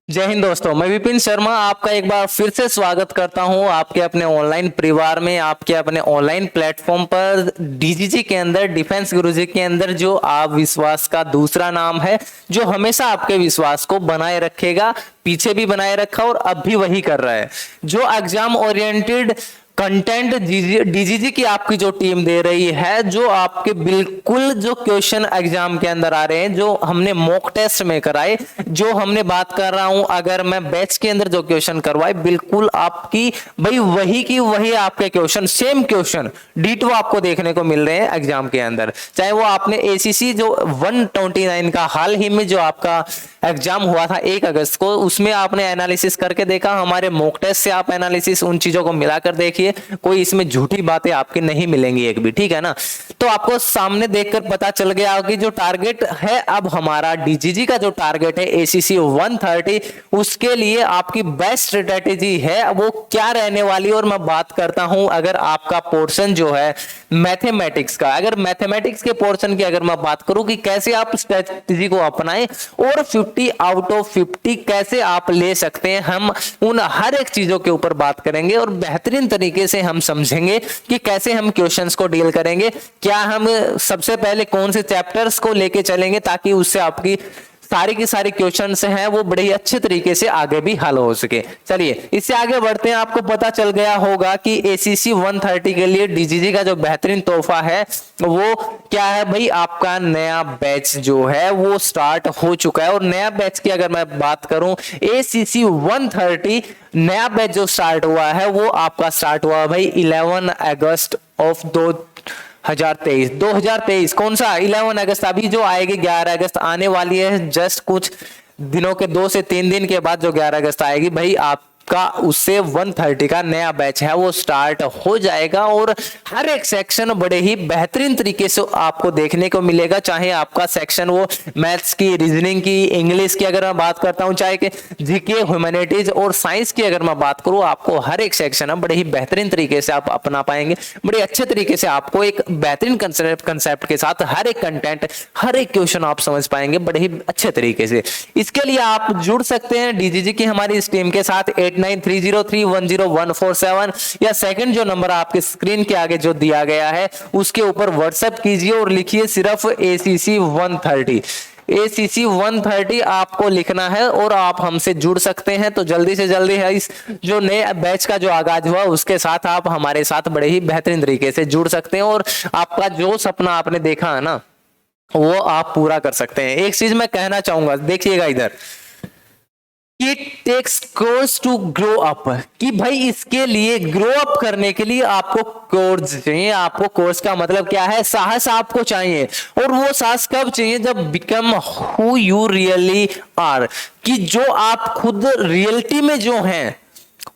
जय हिंद दोस्तों, मैं विपिन शर्मा आपका एक बार फिर से स्वागत करता हूं आपके अपने ऑनलाइन परिवार में, आपके अपने ऑनलाइन प्लेटफॉर्म पर डीजीजी के अंदर, डिफेंस गुरुजी के अंदर, जो आप विश्वास का दूसरा नाम है, जो हमेशा आपके विश्वास को बनाए रखेगा, पीछे भी बनाए रखा और अब भी वही कर रहा है। जो एग्जाम ओरिएंटेड कंटेंट डीजीजी की आपकी जो टीम दे रही है, जो आपके बिल्कुल जो क्वेश्चन एग्जाम के अंदर आ रहे हैं, जो हमने मॉक टेस्ट में कराए, जो हमने बात कर रहा हूं, अगर मैं बैच के अंदर जो क्वेश्चन करवाए, बिल्कुल आपकी भाई वही की वही आपके क्वेश्चन, सेम क्वेश्चन डीटो आपको देखने को मिल रहे हैं एग्जाम के अंदर। चाहे वो आपने एसीसी जो 129 का हाल ही में जो आपका एग्जाम हुआ था 1 अगस्त को, उसमें आपने एनालिसिस करके देखा, हमारे मॉक टेस्ट से आप एनालिसिस उन चीजों को मिलाकर देखिए, कोई इसमें झूठी बातें आपकी नहीं मिलेंगी एक भी, ठीक है ना। तो आपको सामने देखकर पता चल गया कि जो टारगेट है अब हमारा डीजीजी का जो टारगेट है एसीसी 130, उसके लिए आपकी बेस्ट स्ट्रेटेजी है वो क्या रहने वाली है। और मैं बात करता हूं, अगर आपका पोर्शन जो है मैथमेटिक्स का, अगर मैथमेटिक्स के पोर्शन की अगर मैं बात करूं कि कैसे आप स्ट्रेटेजी को अपनाएं और 50 आउट ऑफ 50 कैसे आप ले सकते हैं, हम उन हर एक चीजों के ऊपर बात करेंगे और बेहतरीन तरीके से हम समझेंगे कि कैसे हम क्वेश्चंस को डील करेंगे। क्या हम सबसे पहले कौन से चैप्टर्स को लेके चलेंगे ताकि उससे आपकी सारी की सारी क्वेश्चंस हैं वो बड़े ही अच्छे तरीके से आगे भी हल हो सके। चलिए इससे आगे बढ़ते हैं। आपको पता चल गया होगा कि एसीसी 130 के लिए डीजीजी का जो बेहतरीन तोहफा है वो क्या है भाई, आपका नया बैच जो है वो स्टार्ट हो चुका है। और नया बैच की अगर मैं बात करूं, एसीसी 130 नया बैच जो स्टार्ट हुआ है वो आपका स्टार्ट हुआ भाई 11 अगस्त ऑफ 2023। कौन सा 11 अगस्त? अभी जो आएगी 11 अगस्त आने वाली है, जस्ट कुछ दिनों के 2 से 3 दिन के बाद जो 11 अगस्त आएगी भाई, आपका उससे 130 का नया बैच है वो स्टार्ट हो जाएगा। और हर एक सेक्शन बड़े ही बेहतरीन तरीके से आपको देखने को मिलेगा। चाहे आपका सेक्शन वो मैथ्स की, रीजनिंग की, इंग्लिश की अगर मैं बात करता हूं, चाहे कि जीके, ह्यूमैनिटीज और साइंस की अगर मैं बात करूं, आपको हर एक सेक्शन है बड़े ही बेहतरीन तरीके से आप अपना पाएंगे। बड़े अच्छे तरीके से आपको एक बेहतरीन कंसेप्ट के साथ हर एक कंटेंट, हर एक क्वेश्चन आप समझ पाएंगे बड़े ही अच्छे तरीके से। इसके लिए आप जुड़ सकते हैं डीजीजी की हमारी इस टीम के साथ 8930310147 या सेकंड जो नंबर आपके स्क्रीन के आगे जो दिया गया है उसके ऊपर व्हाट्सएप कीजिए और लिखिए सिर्फ एसीसी 130। एसीसी 130 आपको लिखना है और आप हमसे जुड़ सकते हैं। तो जल्दी से जल्दी है इस जो नए बैच का जो आगाज हुआ उसके साथ आप हमारे साथ बड़े ही बेहतरीन तरीके से जुड़ सकते हैं और आपका जो सपना आपने देखा है ना वो आप पूरा कर सकते हैं। एक चीज मैं कहना चाहूंगा, देखिएगा इधर, It takes course to grow up, कि भाई इसके लिए ग्रो अप करने के लिए आपको कोर्स चाहिए। आपको कोर्स का मतलब क्या है? साहस आपको चाहिए। और वो साहस कब चाहिए? जब become who you really are, कि जो आप खुद रियलिटी में जो हैं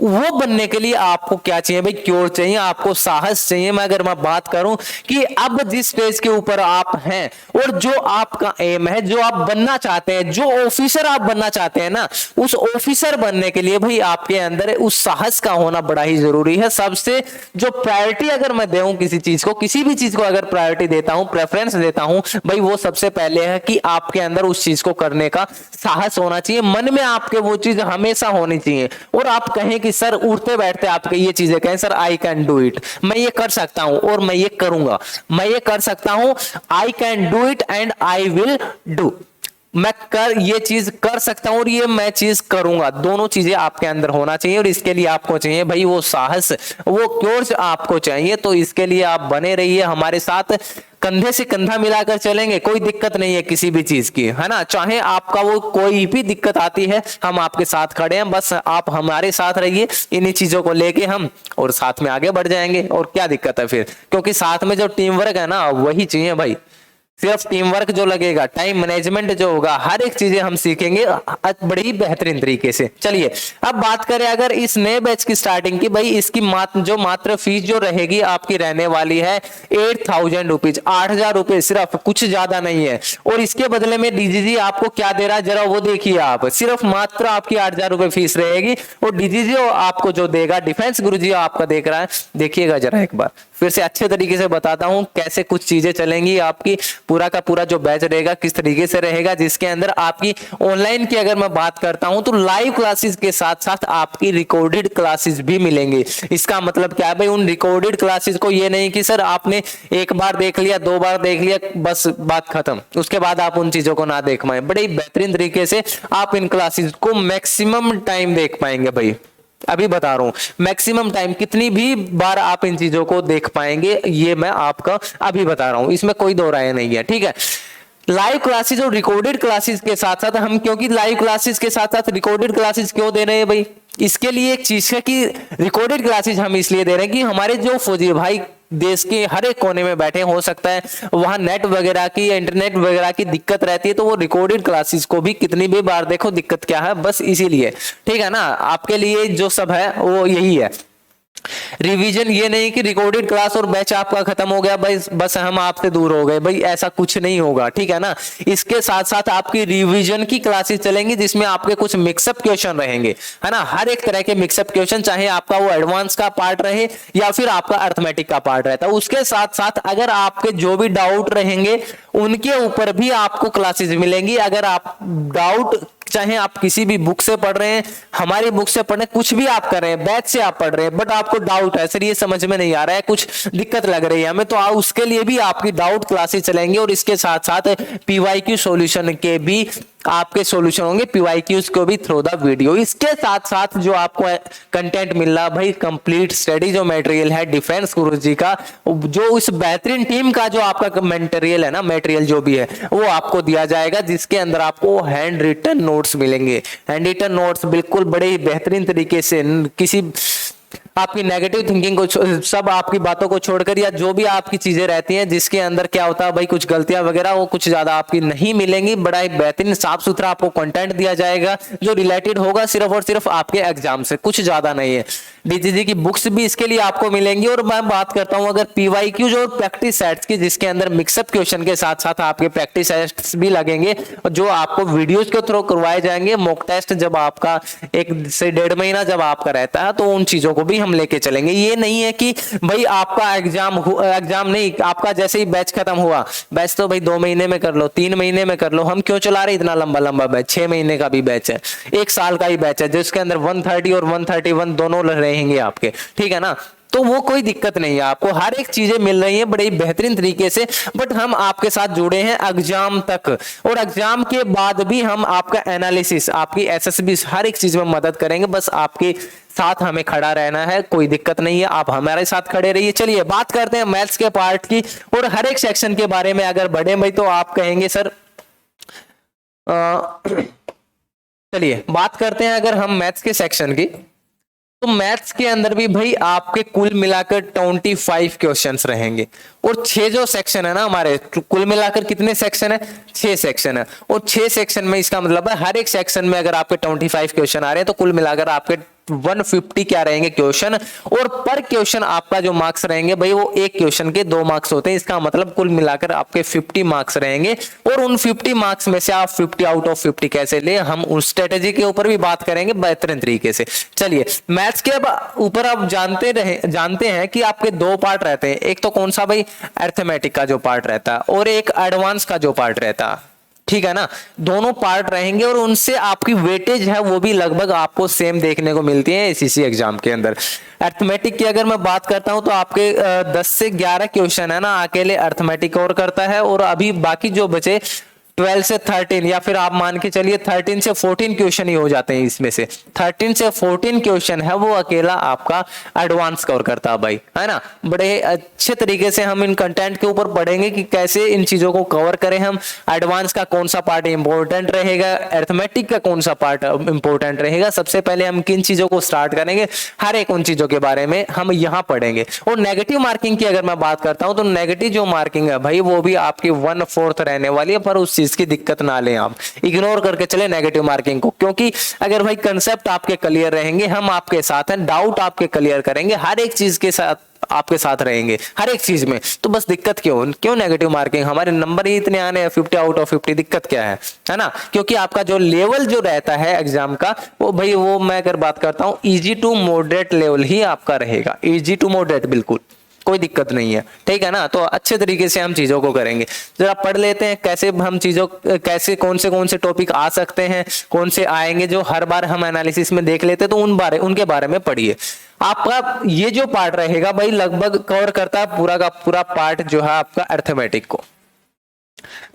वो बनने के लिए आपको क्या चाहिए भाई? क्योर चाहिए, आपको साहस चाहिए। मैं अगर मैं बात करूं कि अब जिस स्टेज के ऊपर आप हैं और जो आपका एम है, जो आप बनना चाहते हैं, जो ऑफिसर आप बनना चाहते हैं ना, उस ऑफिसर बनने के लिए भाई आपके अंदर उस साहस का होना बड़ा ही जरूरी है। सबसे जो प्रायोरिटी अगर मैं दूं किसी चीज को, किसी भी चीज को अगर प्रायोरिटी देता हूं, प्रेफरेंस देता हूं भाई, वो सबसे पहले है कि आपके अंदर उस चीज को करने का साहस होना चाहिए। मन में आपके वो चीज हमेशा होनी चाहिए और आप कहें कि सर उठते बैठते आपके ये चीजें कहें, sir I can do it, मैं ये कर सकता हूं और मैं ये करूंगा, मैं ये कर सकता हूं, I can do it and I will do, मैं ये चीज कर सकता हूं और ये मैं चीज करूंगा। दोनों चीजें आपके अंदर होना चाहिए और इसके लिए आपको चाहिए भाई वो साहस, वो कोर्स आपको चाहिए। तो इसके लिए आप बने रहिए हमारे साथ, कंधे से कंधा मिलाकर चलेंगे, कोई दिक्कत नहीं है किसी भी चीज की, है ना। चाहे आपका वो कोई भी दिक्कत आती है, हम आपके साथ खड़े हैं, बस आप हमारे साथ रहिए, इन्हीं चीजों को लेके हम और साथ में आगे बढ़ जाएंगे। और क्या दिक्कत है फिर? क्योंकि साथ में जो टीम वर्क है ना वही चाहिए भाई। सिर्फ टीम वर्क जो लगेगा, टाइम मैनेजमेंट जो होगा, हर एक चीजें हम सीखेंगे बड़ी ही बेहतरीन तरीके से। चलिए अब बात करें अगर इस नए बैच की स्टार्टिंग की, भाई इसकी मात्र फीस जो रहेगी आपकी रहने वाली है 8000 रुपीज, 8000 रुपए सिर्फ, कुछ ज्यादा नहीं है। और इसके बदले में डीजीजी आपको क्या दे रहा है जरा वो देखिए आप, सिर्फ मात्र आपकी 8000 रुपए फीस रहेगी और डीजीजी आपको जो देगा, डिफेंस गुरुजी आपका देख रहा है, देखिएगा जरा एक बार, फिर से अच्छे तरीके से बताता हूँ कैसे कुछ चीजें चलेंगी आपकी। पूरा का पूरा जो बैच रहेगा किस तरीके से रहेगा, जिसके अंदर आपकी ऑनलाइन की अगर मैं बात करता हूं तो लाइव क्लासेस के साथ साथ आपकी रिकॉर्डेड क्लासेस भी मिलेंगे। इसका मतलब क्या है भाई, उन रिकॉर्डेड क्लासेस को ये नहीं कि सर आपने एक बार देख लिया, दो बार देख लिया, बस बात खत्म, उसके बाद आप उन चीजों को ना देख पाए। बड़े बेहतरीन तरीके से आप इन क्लासेस को मैक्सिमम टाइम देख पाएंगे भाई। अभी बता रहा हूं मैक्सिमम टाइम, कितनी भी बार आप इन चीजों को देख पाएंगे ये मैं आपका अभी बता रहा हूं, इसमें कोई दो राय नहीं है, ठीक है। लाइव क्लासेस और रिकॉर्डेड क्लासेस के साथ साथ हम, क्योंकि लाइव क्लासेस के साथ साथ रिकॉर्डेड क्लासेस क्यों दे रहे हैं भाई, इसके लिए एक चीज है कि रिकॉर्डेड क्लासेस हम इसलिए दे रहे हैं कि हमारे जो फौजी भाई देश के हर एक कोने में बैठे, हो सकता है वहां नेट वगैरह की या इंटरनेट वगैरह की दिक्कत रहती है, तो वो रिकॉर्डेड क्लासेस को भी कितनी भी बार देखो दिक्कत क्या है, बस इसीलिए, ठीक है ना। आपके लिए जो सब है वो यही है। रिवीजन ये नहीं कि रिकॉर्डेड क्लास और बैच आपका खत्म हो गया भाई, बस हम आपसे दूर हो गए भाई, ऐसा कुछ नहीं होगा, ठीक है ना। इसके साथ साथ आपकी रिवीजन की क्लासेस चलेंगी जिसमें आपके कुछ मिक्सअप क्वेश्चन रहेंगे, है ना। हर एक तरह के मिक्सअप क्वेश्चन, चाहे आपका वो एडवांस का पार्ट रहे या फिर आपका अर्थमेटिक का पार्ट रहता है। उसके साथ साथ अगर आपके जो भी डाउट रहेंगे उनके ऊपर भी आपको क्लासेस मिलेंगी। अगर आप डाउट, चाहे आप किसी भी बुक से पढ़ रहे हैं, हमारी बुक से पढ़ रहे हैं, कुछ भी आप कर रहे हैं, बैच से आप पढ़ रहे हैं, बट आपको डाउट है सर ये समझ में नहीं आ रहा है, कुछ दिक्कत लग रही है हमें, तो उसके लिए भी आपकी डाउट क्लासेस चलेंगे। और इसके साथ साथ पीवाईक्यू सॉल्यूशन के भी आपके सॉल्यूशन होंगे, पीवाईक्यूज को भी थ्रू द वीडियो। इसके साथ साथ जो आपको कंटेंट मिल रहा भाई, कंप्लीट स्टडी जो मटेरियल है डिफेंस गुरुजी का, जो इस बेहतरीन टीम का जो आपका मटेरियल है ना, मटेरियल जो भी है वो आपको दिया जाएगा, जिसके अंदर आपको हैंड रिटन नोट्स मिलेंगे। हैंड रिटन नोट्स बिल्कुल बड़े ही बेहतरीन तरीके से, किसी आपकी नेगेटिव थिंकिंग को, सब आपकी बातों को छोड़कर, या जो भी आपकी चीजें रहती हैं जिसके अंदर क्या होता है भाई कुछ गलतियां वगैरह, वो कुछ ज्यादा आपकी नहीं मिलेंगी। बड़ा ही बेहतरीन साफ सुथरा आपको कंटेंट दिया जाएगा जो रिलेटेड होगा सिर्फ और सिर्फ आपके एग्जाम से, कुछ ज्यादा नहीं है। डीजीजी की बुक्स भी इसके लिए आपको मिलेंगी। और मैं बात करता हूं अगर पीवाईक्यू जो प्रैक्टिस सेट्स की, जिसके अंदर मिक्सअप क्वेश्चन के साथ साथ आपके प्रैक्टिस सेट्स भी लगेंगे, जो आपको वीडियोज के थ्रू करवाए जाएंगे। मॉक टेस्ट जब आपका 1 से 1.5 महीना जब आपका रहता है, तो उन चीजों को भी हम लेके चलेंगे। ये नहीं है कि भाई आपका एग्जाम नहीं, आपका जैसे ही बैच खत्म हुआ, बैच तो भाई 2 महीने में कर लो, 3 महीने में कर लो, हम क्यों चला रहे इतना लंबा लंबा बैच, 6 महीने का भी बैच है, 1 साल का ही बैच है, जिसके अंदर 130 और 131 दोनों रहेंगे आपके, ठीक है ना। तो वो कोई दिक्कत नहीं है, आपको हर एक चीजें मिल रही है बड़े बेहतरीन तरीके से। बट हम आपके साथ जुड़े हैं एग्जाम तक, और एग्जाम के बाद भी हम आपका एनालिसिस, आपकी एसएसबी, हर एक चीज में मदद करेंगे। बस आपके साथ हमें खड़ा रहना है, कोई दिक्कत नहीं है, आप हमारे साथ खड़े रहिए। चलिए बात करते हैं मैथ्स के पार्ट की, और हर एक सेक्शन के बारे में अगर बढ़े भाई तो आप कहेंगे सर चलिए बात करते हैं अगर हम मैथ्स के सेक्शन की, तो मैथ्स के अंदर भी भाई आपके कुल मिलाकर 25 क्वेश्चंस रहेंगे। और 6 जो सेक्शन है ना हमारे, कुल मिलाकर कितने सेक्शन है, 6 सेक्शन है। और 6 सेक्शन में इसका मतलब है हर एक सेक्शन में अगर आपके 25 क्वेश्चन आ रहे हैं, तो कुल मिलाकर आपके 150 क्या रहेंगे क्वेश्चन। और पर क्वेश्चन आपका जो मार्क्स रहेंगे भाई, वो एक क्वेश्चन के 2 मार्क्स होते हैं। इसका मतलब कुल मिलाकर आपके 50 मार्क्स रहेंगे। और उन 50 मार्क्स में से आप 50 आउट ऑफ 50 कैसे ले, हम उस स्ट्रेटेजी के ऊपर भी बात करेंगे बेहतरीन तरीके से। चलिए मैथ्स के ऊपर आप जानते हैं कि आपके 2 पार्ट रहते हैं। एक तो कौन सा भाई, अरिथमेटिक का जो पार्ट रहता है, और एक एडवांस का जो पार्ट रहता है, ठीक है ना। दोनों पार्ट रहेंगे और उनसे आपकी वेटेज है वो भी लगभग आपको सेम देखने को मिलती है एससीसी एग्जाम के अंदर। अरिथमेटिक की अगर मैं बात करता हूं तो आपके 10 से 11 क्वेश्चन है ना अकेले अरिथमेटिक कवर करता है। और अभी बाकी जो बचे 12 से 13, या फिर आप मान के चलिए 13 से 14 क्वेश्चन ही हो जाते हैं। इसमें से 13 से 14 क्वेश्चन है वो अकेला आपका एडवांस कवर करता है भाई, है ना। बड़े अच्छे तरीके से हम इन कंटेंट के ऊपर पढ़ेंगे कि कैसे इन चीजों को कवर करें हम। एडवांस का कौन सा पार्ट इंपॉर्टेंट रहेगा, अरिथमेटिक का कौन सा पार्ट इंपॉर्टेंट रहेगा, सबसे पहले हम किन चीजों को स्टार्ट करेंगे, हर एक उन चीजों के बारे में हम यहाँ पढ़ेंगे। और नेगेटिव मार्किंग की अगर मैं बात करता हूँ तो नेगेटिव जो मार्किंग है भाई, वो भी आपकी 1/4 रहने वाली है। पर उस इसकी दिक्कत ना लें, आप इग्नोर करके चले नेगेटिव मार्किंग को, क्योंकि अगर भाई कंसेप्ट आपके क्लियर रहेंगे, हम आपके साथ हैं, डाउट आपके क्लियर करेंगे, हर एक चीज के साथ आपके साथ रहेंगे, हर एक चीज में। तो बस दिक्कत क्यों नेगेटिव मार्किंग, हमारे नंबर ही इतने आने हैं 50 आउट ऑफ 50, दिक्कत क्या है ना। क्योंकि आपका जो लेवल जो रहता है एग्जाम का, वो भाई वो मैं अगर बात करता हूं इजी टू मॉडरेट लेवल ही आपका रहेगा, इजी टू मॉडरेट, बिल्कुल कोई दिक्कत नहीं है, ठीक है ना। तो अच्छे तरीके से हम चीजों को करेंगे। जरा पढ़ लेते हैं कैसे हम चीजों कैसे कौन से टॉपिक आ सकते हैं, कौन से आएंगे जो हर बार हम एनालिसिस में देख लेते हैं, तो उनके बारे में पढ़िए। आपका ये जो पार्ट रहेगा भाई लगभग कवर करता है पूरा का पूरा पार्ट जो है आपका अर्थमेटिक को।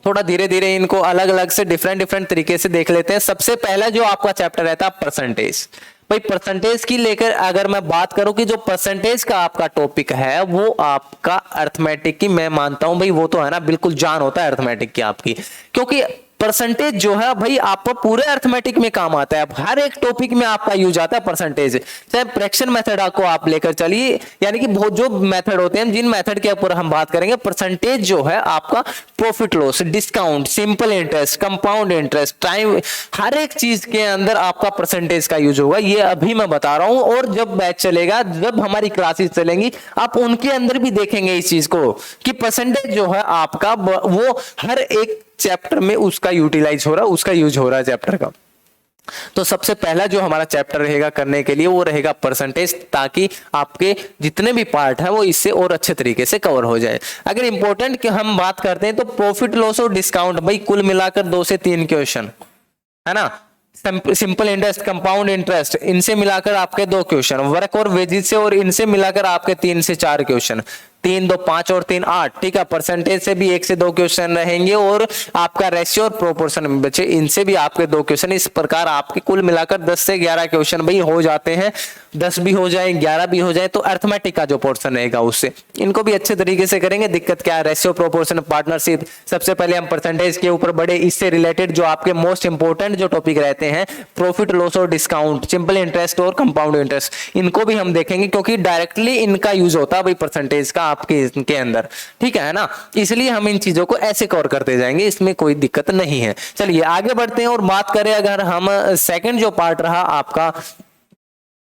थोड़ा धीरे धीरे इनको अलग अलग से डिफरेंट तरीके से देख लेते हैं। सबसे पहला जो आपका चैप्टर रहता है परसेंटेज। भाई परसेंटेज की लेकर अगर मैं बात करूं कि जो परसेंटेज का आपका टॉपिक है वो आपका अर्थमेटिक की, मैं मानता हूं भाई वो तो है ना बिल्कुल जान होता है अर्थमेटिक की आपकी, क्योंकि परसेंटेज जो है भाई आपको पूरे अर्थमेटिक में काम आता है। हर एक टॉपिक में आपका यूज आता है परसेंटेज। चाहे फ्रैक्शन मेथड को आप लेकर चलिए, यानी कि बहुत जो मेथड होते हैं, जिन मेथड के ऊपर हम बात करेंगे, परसेंटेज जो है आपका profit loss, discount, simple interest, compound interest, time, हर एक चीज के अंदर आपका परसेंटेज का यूज होगा। ये अभी मैं बता रहा हूं, और जब बैच चलेगा, जब हमारी क्लासेस चलेंगी, आप उनके अंदर भी देखेंगे इस चीज को कि परसेंटेज जो है आपका वो हर एक चैप्टर में उसका यूटिलाइज हो रहा है, उसका यूज हो रहा है चैप्टर का। तो सबसे पहला जो हमारा चैप्टर रहेगा करने के लिए वो रहेगा परसेंटेज, ताकि आपके जितने भी पार्ट है वो इससे और अच्छे तरीके से कवर हो जाए। अगर इंपॉर्टेंट की हम बात करते हैं तो प्रॉफिट लॉस और डिस्काउंट, भाई कुल मिलाकर 2 से 3 क्वेश्चन है ना। सिंपल इंटरेस्ट, कंपाउंड इंटरेस्ट, इनसे मिलाकर आपके 2 क्वेश्चन, वर्क और वेजेस से और इनसे मिलाकर आपके 3 से 4 क्वेश्चन, 3 2 5 और 3 8, ठीक है। परसेंटेज से भी 1 से 2 क्वेश्चन रहेंगे, और आपका रेशियो और प्रोपोर्शन में बचे, इनसे भी आपके 2 क्वेश्चन। इस प्रकार आपके कुल मिलाकर 10 से 11 क्वेश्चन भाई हो जाते हैं। 10 भी हो जाए, 11 भी हो जाए, तो अर्थमेटिक का जो पोर्शन रहेगा उससे इनको भी अच्छे तरीके से करेंगे। दिक्कत क्या है, रेशियो, प्रोपोर्शन, पार्टनरशिप। सबसे पहले हम परसेंटेज के ऊपर बढ़े, इससे रिलेटेड जो आपके मोस्ट इंपोर्टेंट जो टॉपिक रहते हैं, प्रॉफिट लॉस और डिस्काउंट, सिंपल इंटरेस्ट और कंपाउंड इंटरेस्ट, इनको भी हम देखेंगे, क्योंकि डायरेक्टली इनका यूज होता है भाई परसेंटेज का आपके इनके अंदर, ठीक है ना। इसलिए हम इन चीजों को ऐसे कवर करते जाएंगे, इसमें कोई दिक्कत नहीं है। चलिए आगे बढ़ते हैं और बात करें अगर हम सेकंड जो पार्ट रहा आपका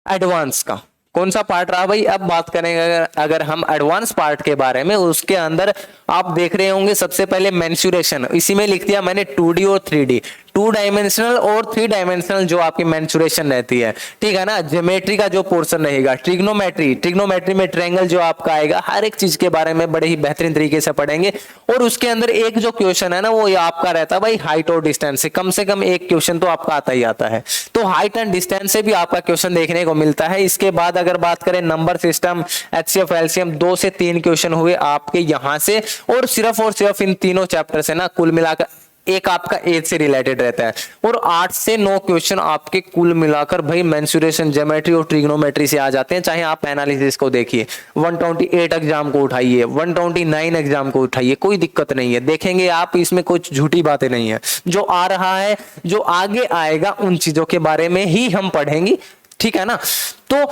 एडवांस का, कौन सा पार्ट रहा भाई। अब बात करेंगे अगर हम एडवांस पार्ट के बारे में, उसके अंदर आप देख रहे होंगे सबसे पहले मेंसुरेशन, इसी में लिख दिया मैंने 2D और 3D, 2 डायमेंशनल और 3 डायमेंशनल जो आपकी मेंसुरेशन रहती है, ठीक है ना। ज्योमेट्री का जो पोर्शन रहेगा, ट्रिग्नोमेट्री में ट्रायंगल जो आपका आएगा, हर एक चीज के बारे में बड़े ही बेहतरीन तरीके से पढ़ेंगे। और उसके अंदर एक जो क्वेश्चन है ना वो आपका रहता है भाई हाइट और डिस्टेंस से, कम से कम एक क्वेश्चन तो आपका आता ही आता है। तो हाइट एंड डिस्टेंस से भी आपका क्वेश्चन देखने को मिलता है। इसके बाद अगर बात करें नंबर सिस्टम, HCF, LCM, 2 से 3 क्वेश्चन हुए आपके यहां से, और सिर्फ इन तीनों चैप्टर से ना कुल मिलाकर एक आपका एज से रिलेटेड रहता है, और 8 से 9 क्वेश्चन आपके कुल मिलाकर भाई मेंसुरेशन, ज्योमेट्री और ट्रिग्नोमेट्री से आ जाते हैं। चाहे आप एनालिसिस को देखिए, 128 एग्जाम को उठाइए, 129 एग्जाम को उठाइए, कोई दिक्कत नहीं है, देखेंगे आप, इसमें कुछ झूठी बातें नहीं है। जो आ रहा है, जो आगे आएगा, उन चीजों के बारे में ही हम पढ़ेंगे, ठीक है ना। तो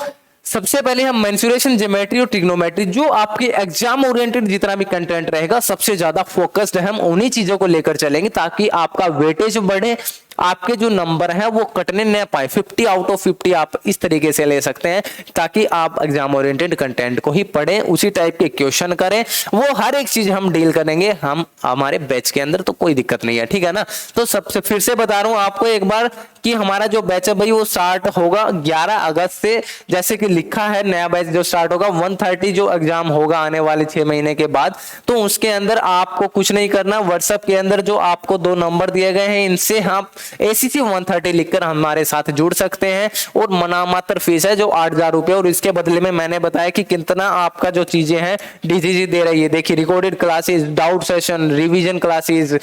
सबसे पहले हम मेंसुरेशन, ज्योमेट्री और ट्रिग्नोमेट्री, जो आपके एग्जाम ओरिएंटेड जितना भी कंटेंट रहेगा, सबसे ज्यादा फोकस्ड हम उन्हीं चीजों को लेकर चलेंगे, ताकि आपका वेटेज बढ़े, आपके जो नंबर है वो कटने न पाए। 50 आउट ऑफ 50 आप इस तरीके से ले सकते हैं, ताकि आप एग्जाम ओरिएंटेड कंटेंट को ही पढ़ें, उसी टाइप के क्वेश्चन करें, वो हर एक चीज हम डील करेंगे हम हमारे बैच के अंदर, तो कोई दिक्कत नहीं है, ठीक है ना। तो सबसे फिर से बता रहा हूं आपको एक बार कि हमारा जो बैच है भाई वो स्टार्ट होगा 11 अगस्त से, जैसे कि लिखा है नया बैच जो स्टार्ट होगा 130 जो एग्जाम होगा आने वाले 6 महीने के बाद। तो उसके अंदर आपको कुछ नहीं करना, व्हाट्सएप के अंदर जो आपको 2 नंबर दिए गए हैं, इनसे आप ACC 130 लिखकर हमारे साथ जुड़ सकते हैं, और नामात्र फीस है जो 8000 रुपए, और इसके बदले में मैंने बताया कि कितना आपका जो चीजें हैं DGG दे रही है। देखिए recorded classes, doubt session, revision classes,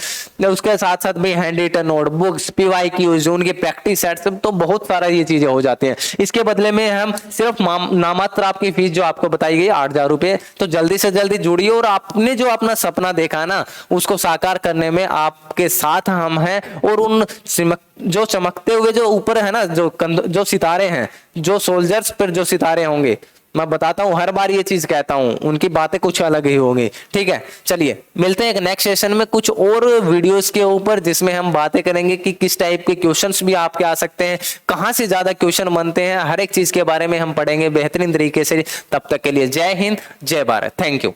उसके साथ साथ भाई hand written note books, PYQs, उनके प्रैक्टिस सेट्स, तो बहुत सारा ये चीजें हो जाती हैं। इसके बदले में हम सिर्फ नामात्र आपकी फीस जो आपको बताई गई 8000 रुपए। तो जल्दी से जल्दी जुड़िए, और आपने जो अपना सपना देखा ना उसको साकार करने में आपके साथ हम हैं, और उन जो चमकते हुए जो ऊपर है ना जो सितारे हैं, जो सोल्जर्स पर जो सितारे होंगे, मैं बताता हूं हर बार ये चीज कहता हूं, उनकी बातें कुछ अलग ही होंगी, ठीक है। चलिए मिलते हैं एक नेक्स्ट सेशन में कुछ और वीडियोस के ऊपर, जिसमें हम बातें करेंगे कि किस टाइप के क्वेश्चंस भी आपके आ सकते हैं, कहां से ज्यादा क्वेश्चन बनते हैं, हर एक चीज के बारे में हम पढ़ेंगे बेहतरीन तरीके से। तब तक के लिए जय हिंद, जय भारत, थैंक यू।